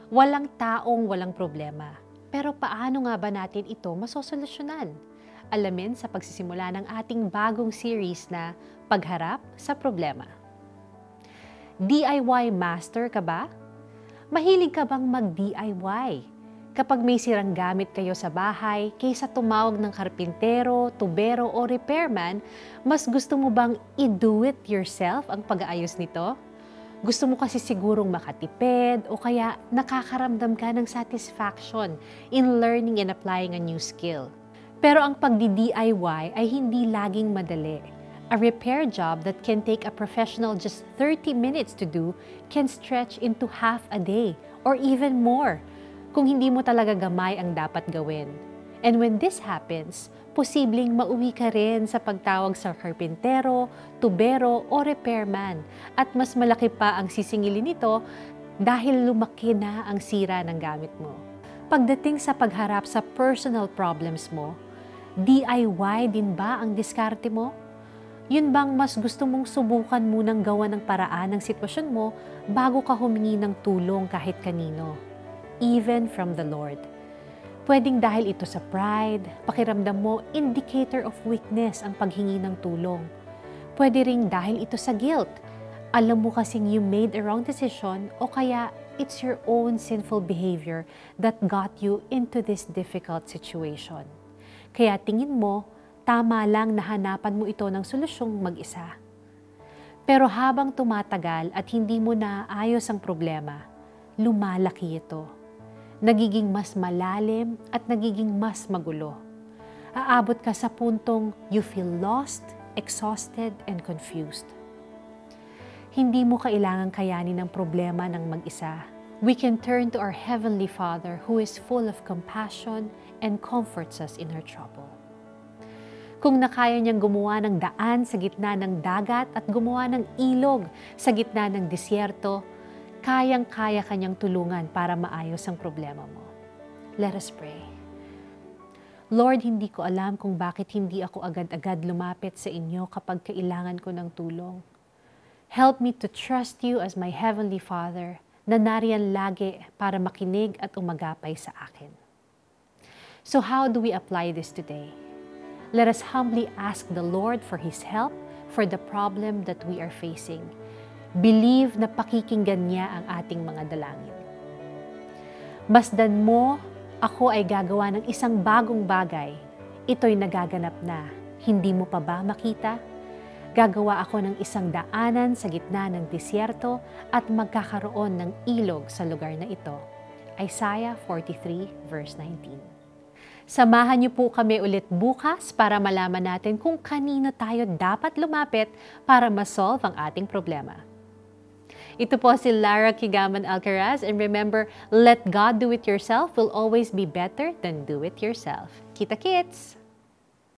Walang taong walang problema. Pero paano nga ba natin ito masosolusyonan? Alamin sa pagsisimula ng ating bagong series na Pagharap sa Problema. DIY master ka ba? Mahilig ka bang mag-DIY? Kapag may sirang gamit kayo sa bahay, kaysa tumawag ng karpintero, tubero o repairman, mas gusto mo bang i-do it yourself ang pag-aayos nito? Gusto mo kasi sigurong makatipid o kaya nakakaramdam ka ng satisfaction in learning and applying a new skill. Pero ang pagdi-DIY ay hindi laging madali. A repair job that can take a professional just 30 minutes to do can stretch into half a day or even more kung hindi mo talaga gamay ang dapat gawin. And when this happens, posibleng mauwi ka rin sa pagtawag sa karpintero, tubero o repairman at mas malaki pa ang sisingilin nito dahil lumaki na ang sira ng gamit mo. Pagdating sa pagharap sa personal problems mo, DIY din ba ang diskarte mo? Yun bang mas gusto mong subukan munang gawa ng paraan ng sitwasyon mo bago ka humingi ng tulong kahit kanino, even from the Lord? Pwedeng dahil ito sa pride, pakiramdam mo indicator of weakness ang paghingi ng tulong. Pwede ring dahil ito sa guilt. Alam mo kasing you made a wrong decision o kaya it's your own sinful behavior that got you into this difficult situation. Kaya tingin mo, tama lang na hanapan mo ito ng solusyong mag-isa. Pero habang tumatagal at hindi mo naayos ang problema, lumalaki ito. Nagiging mas malalim at nagiging mas magulo. Aabot ka sa puntong you feel lost, exhausted, and confused. Hindi mo kailangang kayanin ang problema ng mag-isa. We can turn to our Heavenly Father who is full of compassion and comforts us in our trouble. Kung nakaya niyang gumawa ng daan sa gitna ng dagat at gumawa ng ilog sa gitna ng disyerto, kayang-kaya kanyang tulungan para maayos ang problema mo. Let us pray. Lord, hindi ko alam kung bakit hindi ako agad-agad lumapit sa inyo kapag kailangan ko ng tulong. Help me to trust you as my Heavenly Father na nariyan lagi para makinig at umagapay sa akin. So how do we apply this today? Let us humbly ask the Lord for His help for the problem that we are facing. Believe na pakikinggan niya ang ating mga dalangin. Masdan mo, ako ay gagawa ng isang bagong bagay. Ito'y nagaganap na. Hindi mo pa ba makita? Gagawa ako ng isang daanan sa gitna ng disyerto at magkakaroon ng ilog sa lugar na ito. Isaiah 43 verse 19. Samahan niyo po kami ulit bukas para malaman natin kung kanino tayo dapat lumapit para ma-solve ang ating problema. Ito po si Lara Kigaman Alcaraz, and remember, let God do it yourself will always be better than do it yourself. Kita-kits!